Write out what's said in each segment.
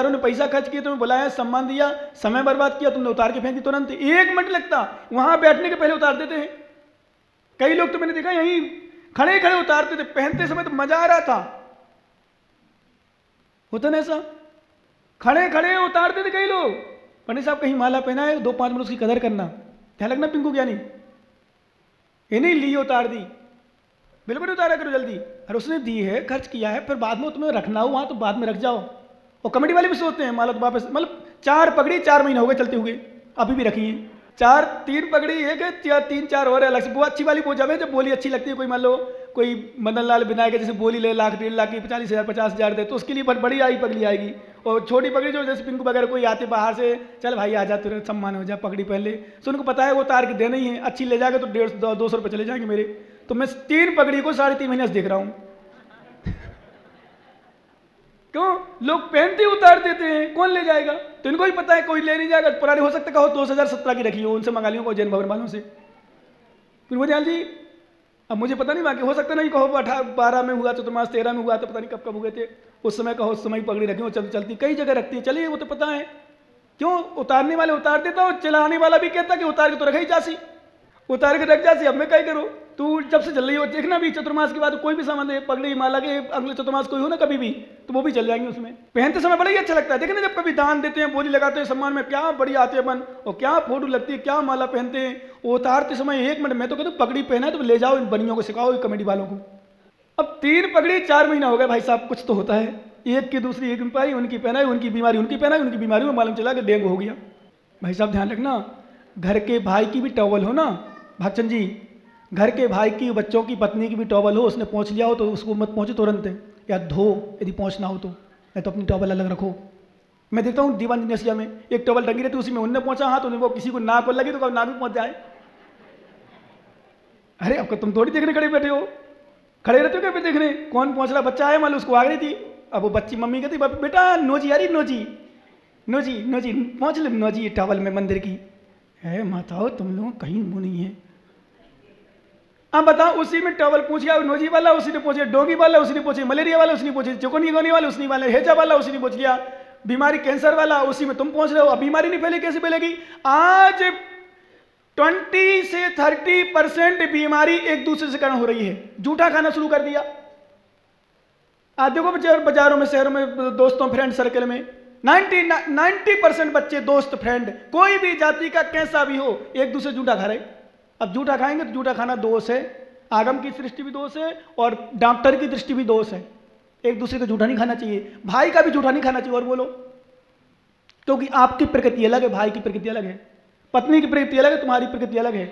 रिश्तेदारों ने पैसा खर्च किया, तुम्हें बुलाया, सम्मान दिया, समय बर्बाद किया, तुमने उतार के फेंक दी तुरंत, 1 मिनट लगता, वहां बैठने के पहले उतार देते हैं। कई लोग तो मैंने देखा यहीं खड़े खड़े उतारते थे, पहनते समय तो मजा आ रहा था, होता ना ऐसा, खड़े खड़े उतारते थे कई लोग। पंडित साहब कहीं माला पहना है, 2-5 मिनट उसकी कदर करना, ध्यान रखना पिंकू ज्ञानी, ये नहीं ली उतार दी, बिल्कुल उतारा करो जल्दी। अरे उसने दी है, खर्च किया है, फिर बाद में तुम्हें रखना हो वहां तो बाद में रख जाओ। और कमेटी वाले भी सोचते हैं माला तो वापस, मतलब 4 पगड़ी 4 महीने हो गए चलते हुए, अभी भी रखी है 3 पगड़ी एक है, 3-4 और अलग से। वो अच्छी वाली वो जब है जब बोली अच्छी लगती है, कोई मान लो कोई मदन लाल विनायक जैसे बोली ले 1 लाख 1.5 लाख की 40,000 50,000 दे, तो उसके लिए बड़ी आई पगड़ी आएगी। और छोटी पगड़ी जो जैसे पिंकू वगैरह कोई आते बाहर से, चल भाई आ जा तुरंत सम्मान हो जा, पगड़ी पहन ले, तो उनको पता है वो तार के देना ही है, अच्छी ले जाएगा तो 150-200 रुपये चले जाएंगे मेरे। तो मैं 3 पगड़ी को 3.5 महीने से देख रहा हूँ। क्यों? लोग पहनते उतार देते हैं, कौन ले जाएगा? तो इनको ही पता है कोई ले नहीं जाएगा। पुरानी हो सकता है कहो 2017 की रखी हो, उनसे मंगा लियो जैन भवन वालों से। फिर वो दयाल जी अब मुझे पता नहीं, बाकी हो सकता नहीं कहो 12 में हुआ चतुर्मास, 13 में हुआ तो पता नहीं कब हुए थे, उस समय कहो उस समय पगड़ी रखी हो, चलती कई जगह रखती है, चलिए वो तो पता है। क्यों? उतारने वाले उतार देता और चलाने वाला भी कहता कि उतार के तो रख ही जासी, उतार के रख जासी, अब मैं क्या करूँ? तू जब से चल रही हो देखना भी चतुर्मास के बाद कोई भी सामान दे, पगड़ी माला के अगले चतुर्मास कोई हो ना कभी भी, तो वो भी चल जाएंगे उसमें। पहनते समय बड़ा ही अच्छा लगता है, देखना जब कभी दान देते हैं, बोली लगाते हैं सम्मान में, क्या बढ़िया आते हैं अपन, और क्या फोटो लगती है, क्या माला पहनते हैं। उतारते समय 1 मिनट, मैं तो कहता हूँ पगड़ी पहना है तो ले जाओ इन बनियों को, सिखाओ कमेटी वालों को। अब 3 पगड़ी 4 महीना हो गया भाई साहब, कुछ तो होता है, एक की दूसरी एक पाई, उनकी पहनाई, उनकी बीमारी उनकी पहनाई, उनकी बीमारी में मालूम चला कि डेंगू हो गया। भाई साहब ध्यान रखना, घर के भाई की भी टॉवल हो ना भागचंद जी, घर के भाई की, बच्चों की, पत्नी की भी टॉवल हो, उसने पहुँच लिया हो तो उसको मत पहुँचे तुरंत, या धो यदि पहुँचना हो तो, नहीं तो अपनी टॉवल अलग रखो। मैं देखता हूँ दीवान जिनेसिया में एक टॉवल टंगी रहती, उसी में उनने पहुँचा हाथ, तो वो किसी को नाक को लगी तो नाक में पहुँच जाए। अरे अब तुम थोड़ी देखने खड़े बैठे हो, खड़े रहते हो क्या फिर देखने कौन पहुँच रहा? बच्चा आया मान लो, उसको आ गई थी, अब वो बच्ची मम्मी कहती बेटा नोजी, अरे नोजी नोजी नोजी पहुँच ले नोजी टॉवल में मंदिर की है। माताओ तुम लोग कहीं वो नहीं है। अब बताओ उसी में टॉवल पूछ गया नोजी वाला, उसी ने पूछे डोगी वाला, उसी ने पूछे मलेरिया वाला, उसी ने पूछे चिकनगुनिया वाला, उसी वाले हेजा वाला, उसी ने पूछ लिया बीमारी कैंसर वाला, उसी में तुम पहुंच रहे हो। अब बीमारी नहीं फैले कैसे फैलेगी? आज 20 से 30% बीमारी एक दूसरे से कारण हो रही है, जूठा खाना शुरू कर दिया। आज देखो बाजारों में, शहरों में, दोस्तों फ्रेंड सर्कल में 90% बच्चे, दोस्त फ्रेंड कोई भी जाति का कैसा भी हो, एक दूसरे जूठा खा रहे। अब जूठा खाएंगे तो जूठा खाना दोष है, आगम की दृष्टि भी दोष है और डॉक्टर की दृष्टि भी दोष है। एक दूसरे को जूठा नहीं खाना चाहिए, भाई का भी जूठा नहीं खाना चाहिए। और बोलो, क्योंकि आपकी प्रकृति अलग है, भाई की प्रकृति अलग है, पत्नी की प्रकृति अलग है, तुम्हारी प्रकृति अलग है।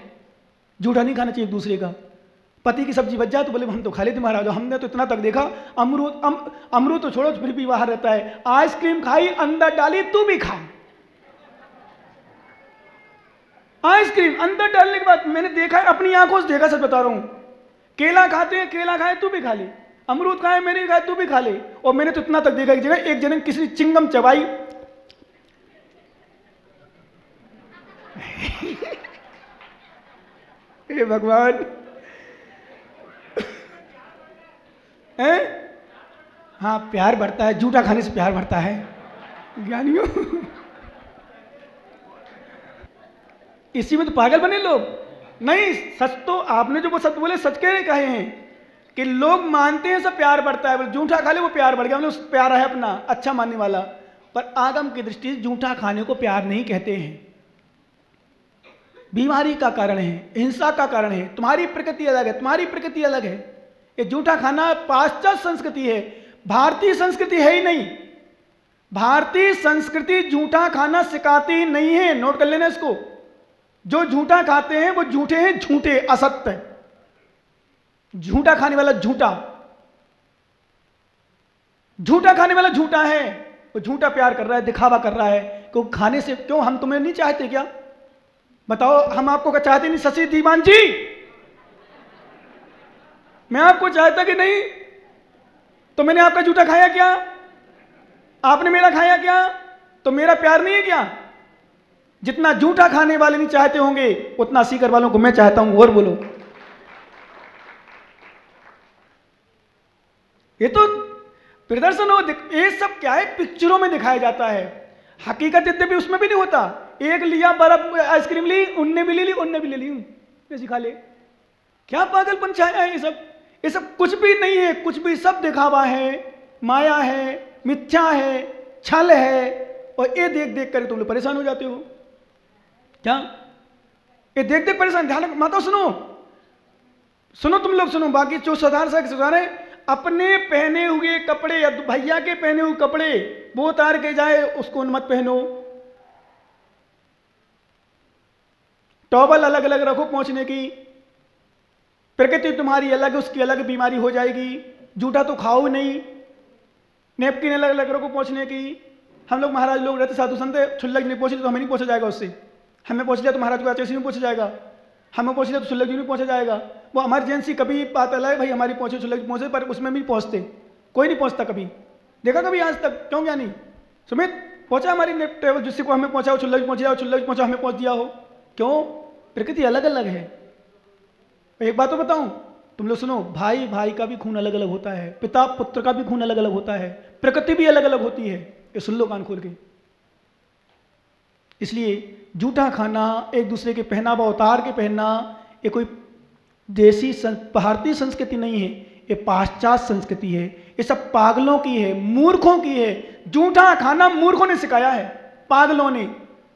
जूठा नहीं खाना चाहिए एक दूसरे का। पति की सब्जी बच जाए तो बोले हम तो खा लेते महाराज, हमने तो इतना तक देखा, अमरूद तो छोड़ो फिर भी बाहर रहता है, आइसक्रीम खाई अंदर डाली तू भी खा। आइसक्रीम अंदर डालने के बाद मैंने देखा है, अपनी आंखों से देखा, सच बता रहा हूं। केला खाते हैं, केला खाए तू भी खा ले, अमरूद खाए मैंने खाए तू भी खा ले। और मैंने तो इतना तक देखा एक जगह, एक जने किसी चिंगम चबाई हे भगवान हैं? हाँ प्यार बढ़ता है, जूठा खाने से प्यार बढ़ता है ज्ञानियों। इसी में तो पागल बने लोग। नहीं, सच तो आपने जो वो सच बोले, सच कह कहे हैं कि लोग मानते हैं सब प्यार बढ़ता है, जूठा खा ले वो प्यार बढ़ गया, मतलब प्यार है अपना अच्छा मानने वाला। पर आगम की दृष्टि से जूठा खाने को प्यार नहीं कहते हैं, बीमारी का कारण है, हिंसा का कारण है। तुम्हारी प्रकृति अलग है, तुम्हारी प्रकृति अलग है। ये जूठा खाना पाश्चात्य संस्कृति है, भारतीय संस्कृति है ही नहीं। भारतीय संस्कृति जूठा खाना सिखाती नहीं है, नोट कर लेना इसको। जो झूठा खाते हैं वो झूठे हैं, झूठे असत्य। झूठा खाने वाला झूठा, झूठा खाने वाला झूठा है, वो झूठा प्यार कर रहा है, दिखावा कर रहा है। क्यों खाने से? क्यों हम तुम्हें नहीं चाहते क्या? बताओ, हम आपको क्या चाहते नहीं? शशि दीवान जी, मैं आपको चाहता कि नहीं? तो मैंने आपका झूठा खाया क्या? आपने मेरा खाया क्या? तो मेरा प्यार नहीं है क्या? जितना झूठा खाने वाले नहीं चाहते होंगे उतना सीकर वालों को मैं चाहता हूं। और बोलो, ये तो प्रदर्शन हो, ये सब क्या है, पिक्चरों में दिखाया जाता है। हकीकत यद्यपि उसमें भी नहीं होता। एक लिया बर्फ आइसक्रीम ली, उनने भी ले ली, उनने भी ले ली, ऐसी खा ले। क्या पागलपन छाया है ये सब कुछ भी नहीं है, कुछ भी सब दिखावा है, माया है, मिथ्या है, छल है। और ये देख देख कर तुम लोग परेशान हो जाते हो। क्या ये देख देख परेशान? ध्यान माता सुनो सुनो, तुम लोग सुनो, बाकी जो सुधार है, अपने पहने हुए कपड़े या भैया के पहने हुए कपड़े वो उतार के जाए, उसको मत पहनो। टॉवल अलग अलग रखो पहुंचने की। प्रकृति तुम्हारी अलग, उसकी अलग बीमारी हो जाएगी। जूठा तो खाओ नहीं। नेपकिन अलग अलग रखो पहुंचने की। हम लोग महाराज लोग रहते साधु संत, छुल्लक नहीं पहुंचे तो हमें नहीं पहुंचा जाएगा उससे। हमें पहुंच लिया तो महाराज को आचार्य नहीं पहुंचा जाएगा। हमें पहुंच लिया तो छुल्लक जी नहीं पहुंचा जाएगा। वो इमरजेंसी कभी बात अलग है भाई, हमारी पहुंचे छुल्लक पहुंचे, पर उसमें भी पहुंचते कोई नहीं पहुंचता कभी। देखा कभी आज तक? क्यों क्या नहीं? सुमित पहुंचा हमारी ट्रेवल, जिससे को हमें पहुंचा, छुल्लक पहुंचा हो, छुल्लक पहुंचा हमें पहुंच दिया हो। क्यों? प्रकृति अलग अलग है। एक बात तो बताऊं, तुम लोग सुनो, भाई भाई का भी खून अलग अलग होता है, पिता पुत्र का भी खून अलग अलग होता है, प्रकृति भी अलग अलग होती है। ये सुन लो कान खोल के। इसलिए जूठा खाना, एक दूसरे के पहनावा उतार के पहनना, ये कोई देसी भारतीय संस्कृति नहीं है, ये पाश्चात्य संस्कृति है। ये सब पागलों की है, मूर्खों की है। जूठा खाना मूर्खों ने सिखाया है, पागलों ने।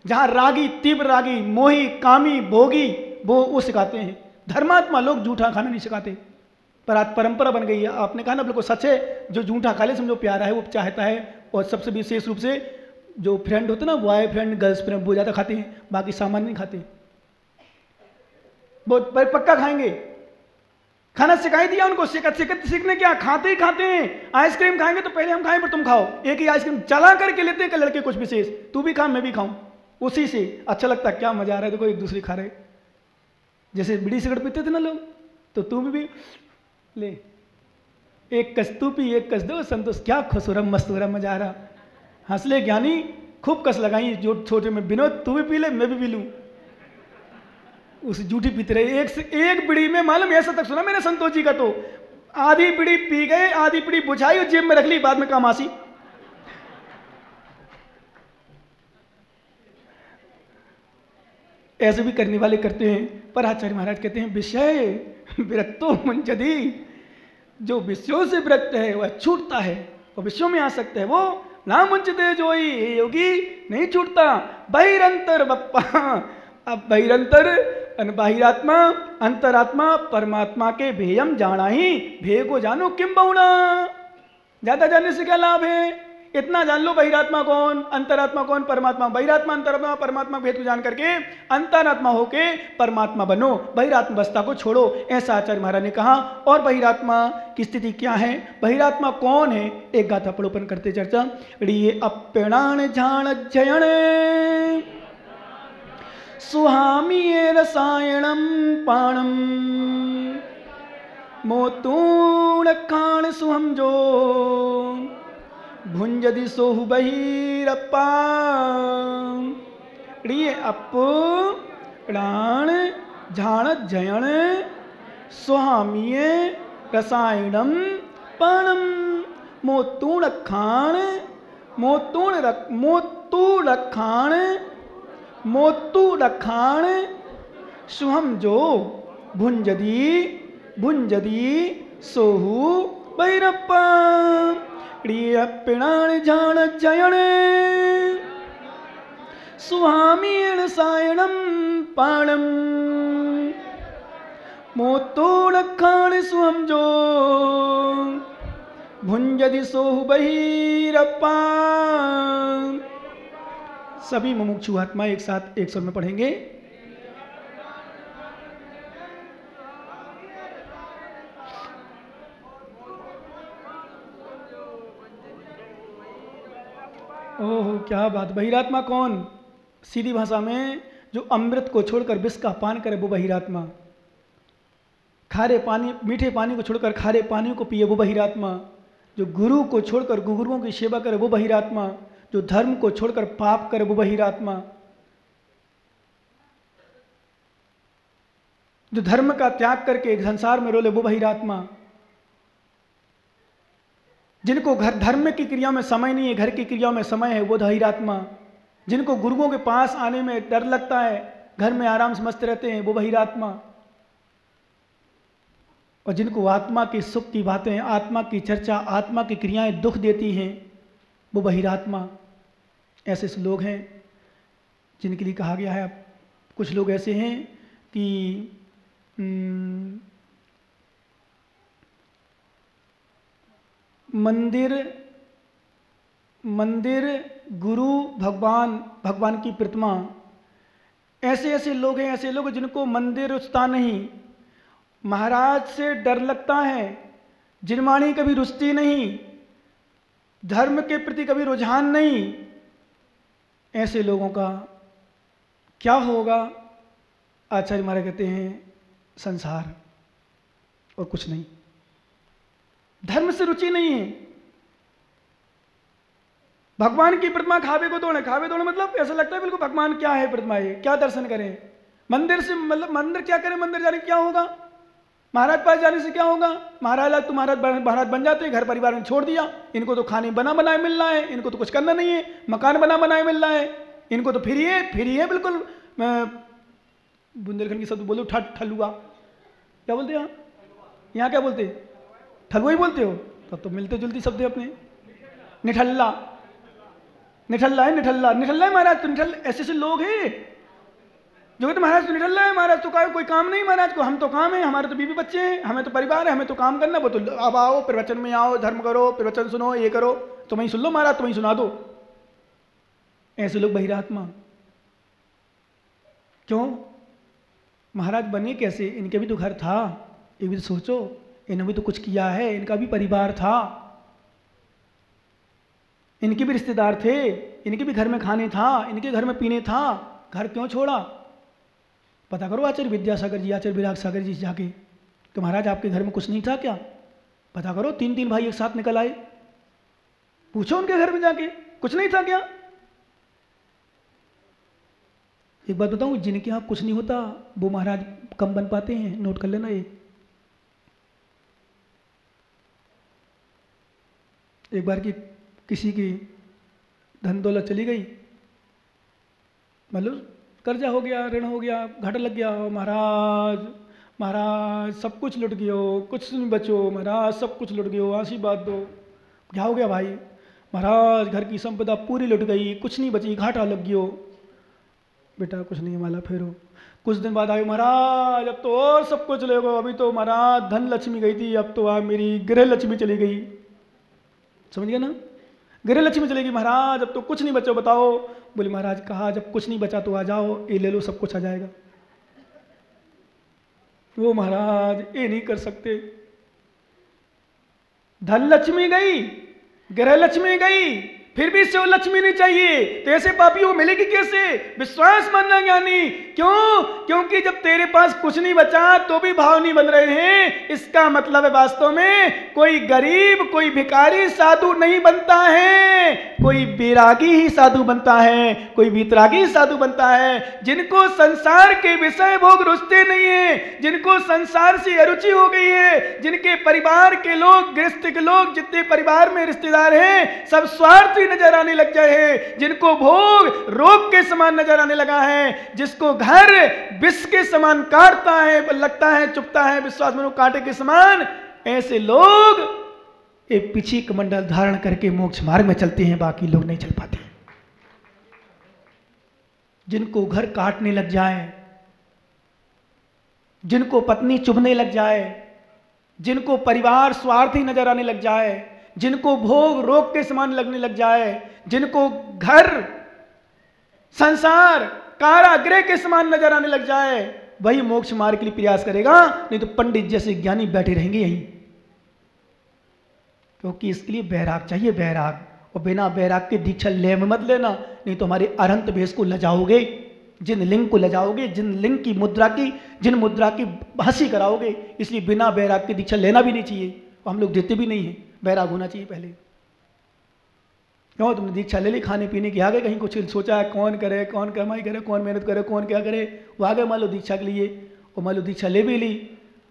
जहां रागी, तीव्र रागी, मोही, कामी, भोगी, वो सिखाते हैं। धर्मात्मा लोग जूठा खाना नहीं सिखाते, पर आज परंपरा बन गई है। आपने कहा ना, बिल्कुल सच है। जो जूठा खा ले समझो प्यारा है, वो चाहता है। और सबसे विशेष रूप से जो फ्रेंड होते ना, बॉय फ्रेंड, गर्ल्स फ्रेंड, वो ज़्यादा खाते हैं, बाकी सामान्य नहीं खाते। वो पक्का खाएंगे। खाना सिखाई दिया उनको, सीखने क्या, खाते ही खाते हैं। आइसक्रीम खाएंगे तो पहले हम खाएं फिर तुम खाओ। एक ही आइसक्रीम चला करके लेते हैं कि लड़के कुछ विशेष, तू भी खा मैं भी खाऊं, उसी से अच्छा लगता है। क्या मजा आ रहा है, देखो एक दूसरे खा रहे। जैसे बीड़ी सिगरेट पीते थे ना लोग, तो तू भी ले, एक कस तू पी, एक कस दो, संतोष। क्या खुश हो रहा, मस्त हो रहा, मजा आ रहा। हंस ले ज्ञानी, खूब कस लगाई। जो छोटे में विनोद, तू भी पी ले मैं भी पी लूं। उस जूठी पीते रहे। एक बीड़ी में, मालूम ऐसा तक सुना मैंने संतोष जी का, तो आधी बीड़ी पी गए, आधी बीड़ी बुझाई और जेब में रख ली, बाद में काम आसी। ऐसे भी करने वाले करते हैं। पर आचार्य महाराज कहते हैं, विषय विरक्तो मुंजदी, जो विषयों से विरक्त है वह छूटता है, वो विषयों में आ सकते है, वो ना मुंजते जोई, योगी नहीं छूटता। बहिरंतर बप्पा, अब बहिरंतर बाहिरात्मा, अंतरात्मा परमात्मा के भेयम जाना ही, भेय को जानो किम बहुना। ज्यादा जानने से क्या लाभ है? इतना जान लो, बहिरात्मा कौन, अंतरात्मा कौन, परमात्मा। बहिरात्मा अंतरात्मा परमात्मा भेद को जान करके अंतरात्मा होके परमात्मा बनो, बहिरात्मा अवस्था को छोड़ो, ऐसा आचार्य महाराज ने कहा। और बहिरात्मा की स्थिति क्या है, बहिरात्मा कौन है, एक गाथा पड़ोपन करते चर्चा। ऋये अप्यणान झाण जयण सुहामी रसायणम पाणम मोतूण खाण सुहम जो भुंजदि सोहु बहिरप्पा। ऋये अप प्राण झाण जयण सुहामीय रसायणम पाणम मोतूण खाण मोतू रखाण सुहम जो भुंजदी सोहु बहिरप्पा। प्रियपिणाण झाण जयण सुहामीण सायणम पाणम मोतोड़ खाण सुहम जो भुंजदि सोहु बहिरप्पा। सभी मुमुक्षु आत्मा एक साथ एक स्वर में पढ़ेंगे। ओह क्या बात। बहिरात्मा कौन? सीधी भाषा में जो अमृत को छोड़कर विष का पान करे वो बहिरात्मा। खारे पानी, मीठे पानी को छोड़कर खारे पानी को पिए वो बहिरात्मा। जो गुरु को छोड़कर गुरुओं की सेवा करे वो बहिरात्मा। जो धर्म को छोड़कर पाप करे वो बहिरात्मा। जो धर्म का त्याग करके संसार में रोले वो बहिरात्मा। जिनको घर धर्म की क्रिया में समय नहीं है, घर की क्रिया में समय है, वो बहिरात्मा। जिनको गुरुओं के पास आने में डर लगता है, घर में आराम से मस्त रहते हैं, वो बहिरात्मा। और जिनको आत्मा के सुख की बातें, आत्मा की चर्चा, आत्मा की क्रियाएं दुख देती हैं, वो बहिरात्मा। ऐसे लोग हैं जिनके लिए कहा गया है। कुछ लोग ऐसे हैं कि मंदिर गुरु भगवान की प्रतिमा, ऐसे लोग हैं, ऐसे लोग जिनको मंदिर रुचता नहीं, महाराज से डर लगता है, जिनवाणी कभी रुचती नहीं, धर्म के प्रति कभी रुझान नहीं। ऐसे लोगों का क्या होगा? आचार्य महाराज कहते हैं संसार और कुछ नहीं। धर्म से रुचि नहीं है। भगवान की प्रतिमा खावे दौड़े मतलब ऐसा लगता है बिल्कुल भगवान क्या है प्रतिमा, ये क्या दर्शन करें? मंदिर से मतलब मंदिर क्या करें? मंदिर जाने क्या होगा? महाराज पास जाने से क्या होगा? महाराज महाराज बन जाते, घर परिवार में छोड़ दिया, इनको तो खाने बना बनाए मिल रहा है, इनको तो कुछ करना नहीं है, मकान बना बनाए मिल रहा है, इनको तो फ्री है बिल्कुल। बुंदेलखंड की शब्द बोलो ठलुआ, क्या बोलते हैं यहाँ क्या बोलते? ठलुआ ही बोलते हो? तब तो मिलते जुलती शब्द है अपने। निठल्ला है महाराज। तो निठल ऐसे लोग हैं जो कहते महाराज तो निठल्ला है, महाराज तो कोई काम नहीं, महाराज को हम तो काम है, हमारे तो बीवी बच्चे हैं, हमें तो परिवार है, हमें तो काम करना। वो तो अब आओ प्रवचन में आओ, धर्म करो, प्रवचन सुनो, ये करो, तो वहीं सुन लो महाराज, तो वहीं सुना दो। ऐसे लोग बहिरात्मा। क्यों? महाराज बने कैसे? इनके भी तो घर था, ये भी तो सोचो, इन्होंने भी तो कुछ किया है, इनका भी परिवार था, इनके भी रिश्तेदार थे, इनके भी घर में खाने था, इनके घर में पीने था, घर क्यों छोड़ा? पता करो आचार्य विद्यासागर जी, आचार्य विराग सागर जी से जाके, तो महाराज आपके घर में कुछ नहीं था क्या? पता करो। 3 भाई एक साथ निकल आए, पूछो उनके घर में जाके, कुछ नहीं था क्या? एक बात बताऊं, जिनके यहाँ कुछ नहीं होता वो महाराज कम बन पाते हैं, नोट कर लेना ये। एक बार की किसी की धन दौलत चली गई, मतलब कर्जा हो गया, ऋण हो गया, घाटा लग गया, महाराज सब कुछ लुट गयो, कुछ नहीं बचो महाराज, सब कुछ लुट गयो, आशीर्वाद दो। क्या हो गया भाई? महाराज घर की संपदा पूरी लुट गई, कुछ नहीं बची, घाटा लग गयो। बेटा कुछ नहीं माला फेरो। कुछ दिन बाद आयो, महाराज अब तो और सब कुछ चले गो, अभी तो महाराज धन लक्ष्मी गई थी, अब तो मेरी गृह लक्ष्मी चली गई। समझ गया ना? गृह लक्ष्मी चलेगी महाराज, अब तो कुछ नहीं बचो, बताओ। बोले महाराज कहा जब कुछ नहीं बचा तो आ जाओ, ये ले लो, सब कुछ आ जाएगा। वो महाराज ये नहीं कर सकते। धन लक्ष्मी गई, गृह लक्ष्मी गई, फिर भी शिव लक्ष्मी नहीं चाहिए, तो ऐसे पापियों को मिलेगी कैसे? विश्वास मानना ज्ञानी। क्यों? क्योंकि जब तेरे पास कुछ नहीं बचा तो भी भाव नहीं बन रहे हैं, इसका मतलब है वास्तव में कोई गरीब, कोई भिखारी साधु नहीं बनता है, कोई बैरागी ही साधु बनता है, कोई वीतरागी ही साधु बनता है। जिनको संसार के विषय भोग रुचते नहीं है, जिनको संसार से अरुचि हो गई है, जिनके परिवार के लोग, गृहस्थ के लोग, जितने परिवार में रिश्तेदार हैं, सब स्वार्थी नजर आने लग जाए हैं, जिनको भोग रोग के समान नजर आने लगा है, जिसको घर विष के समान काटता है, लगता है, चुभता है, विश्वास में कांटे के समान, ऐसे लोग एक पीछे कमंडल धारण करके मोक्ष मार्ग में चलते हैं, बाकी लोग नहीं चल पाते। जिनको घर काटने लग जाए, जिनको पत्नी चुभने लग जाए, जिनको परिवार स्वार्थी नजर आने लग जाए, जिनको भोग रोग के समान लगने लग जाए, जिनको घर संसार कारागृह के समान नजर आने लग जाए, वही मोक्ष मार्ग के लिए प्रयास करेगा, नहीं तो पंडित जैसे ज्ञानी बैठे रहेंगे यहीं। क्योंकि इसके लिए बैराग चाहिए, बैराग। और बिना बैराग के दीक्षा ले मत लेना, नहीं तो हमारे अरहंत भेष को लजाओगे, जिन लिंग को लजाओगे, जिन लिंग की मुद्रा की, जिन मुद्रा की हंसी कराओगे। इसलिए बिना बैराग की दीक्षा लेना भी नहीं चाहिए, हम लोग देते भी नहीं है। बैराग होना चाहिए पहले। क्यों? तुमने दीक्षा ले ली, खाने पीने की, आगे कहीं कुछ सोचा है कौन करे, कौन कमाई करे, कौन मेहनत करे, कौन क्या करे, वो आगे मान लो दीक्षा के लिए, और मान लो दीक्षा ले भी ली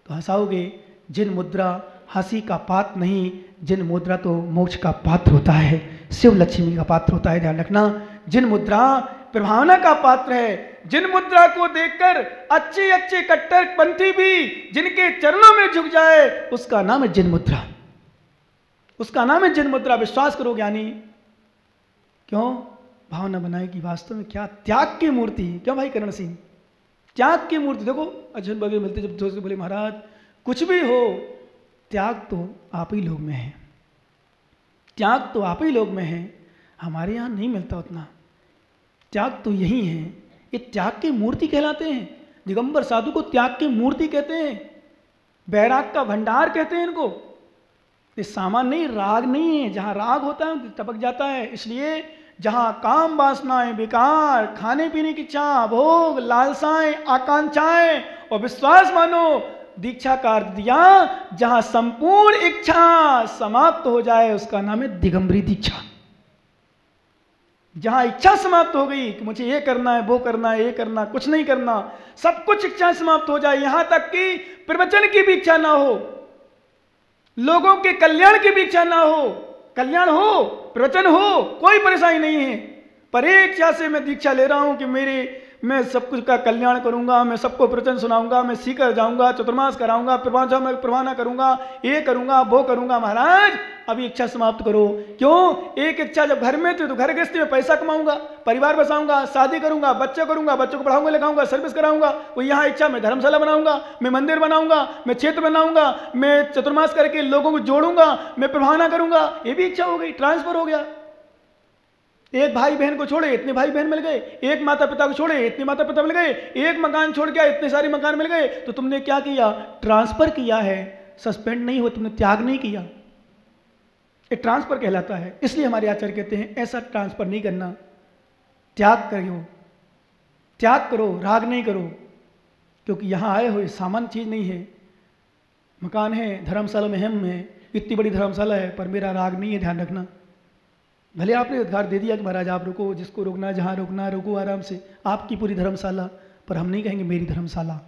तो हंसाओगे। जिन मुद्रा हंसी का पात्र नहीं, जिन मुद्रा तो मोक्ष का पात्र होता है, शिव लक्ष्मी का पात्र होता है। ध्यान रखना, जिन मुद्रा प्रभावना का पात्र है, जिन मुद्रा को देखकर अच्छे अच्छे कट्टरपंथी भी जिनके चरणों में झुक जाए, उसका नाम है जिन मुद्रा, उसका नाम है जिन मुद्रा। विश्वास करो ज्ञानी, क्यों भावना बनाए कि वास्तव में क्या त्याग की मूर्ति। क्यों भाई करण सिंह, त्याग की मूर्ति। देखो अर्जुन बगे मिलते जब दोस्त बोले महाराज कुछ भी हो, त्याग तो आप ही लोग में है, त्याग तो आप ही लोग में है, हमारे यहाँ नहीं मिलता उतना। त्याग तो यही है, ये त्याग की मूर्ति कहलाते हैं। दिगंबर साधु को त्याग की मूर्ति कहते हैं, बैराग का भंडार कहते हैं इनको। ये सामान नहीं, राग नहीं है, जहाँ राग होता है टपक जाता है। इसलिए जहाँ काम वासनाएं बेकार, खाने पीने की इच्छा, भोग, लालसाएं, आकांक्षाएं और विश्वास मानो दीक्षा का अर्थ दिया, जहां संपूर्ण इच्छा समाप्त हो जाए उसका नाम है दिगंबरी दीक्षा। जहां इच्छा समाप्त हो गई कि मुझे ये करना है, वो करना है, ये करना, कुछ नहीं करना, सब कुछ इच्छा समाप्त हो जाए, यहां तक कि प्रवचन की भी इच्छा ना हो, लोगों के कल्याण की भी इच्छा ना हो, कल्याण हो, प्रवचन हो, कोई परेशानी नहीं है, पर एक इच्छा से मैं दीक्षा ले रहा हूं कि मैं सब कुछ का कल्याण करूंगा, मैं सबको प्रवचन सुनाऊंगा, मैं सीकर जाऊंगा, चतुर्मास कराऊंगा, प्रवाना करूंगा, ये करूंगा, वो करूंगा। महाराज अभी इच्छा समाप्त करो। क्यों? एक इच्छा जब घर में थी तो घर गृहस्थी में पैसा कमाऊंगा, परिवार बसाऊंगा, शादी करूंगा, बच्चे करूंगा, बच्चों को पढ़ाऊंगा लिखाऊंगा, सर्विस कराऊंगा, वो यहाँ इच्छा मैं धर्मशाला बनाऊंगा, मैं मंदिर बनाऊंगा, मैं क्षेत्र बनाऊंगा, मैं चतुर्मास करके लोगों को जोड़ूंगा, मैं प्रभावना करूंगा, ये भी इच्छा हो गई, ट्रांसफर हो गया। एक भाई बहन को छोड़े इतने भाई बहन मिल गए, एक माता पिता को छोड़े इतने माता पिता मिल गए, एक मकान छोड़ गया इतने सारे मकान मिल गए। तो तुमने क्या किया? ट्रांसफर किया है, सस्पेंड नहीं हो, तुमने त्याग नहीं किया। ये ट्रांसफर कहलाता है। इसलिए हमारे आचार्य कहते हैं ऐसा ट्रांसफर नहीं करना, त्याग करो, त्याग करो, राग नहीं करो, क्योंकि यहां आए हुए सामान्य चीज नहीं है। मकान है, धर्मशाला में हम है, इतनी बड़ी धर्मशाला है, पर मेरा राग नहीं है, ध्यान रखना। भले आपने अधिकार दे दिया कि महाराज आप रुको, जिसको रुकना जहाँ रुकना रुको आराम से, आपकी पूरी धर्मशाला, पर हम नहीं कहेंगे मेरी धर्मशाला।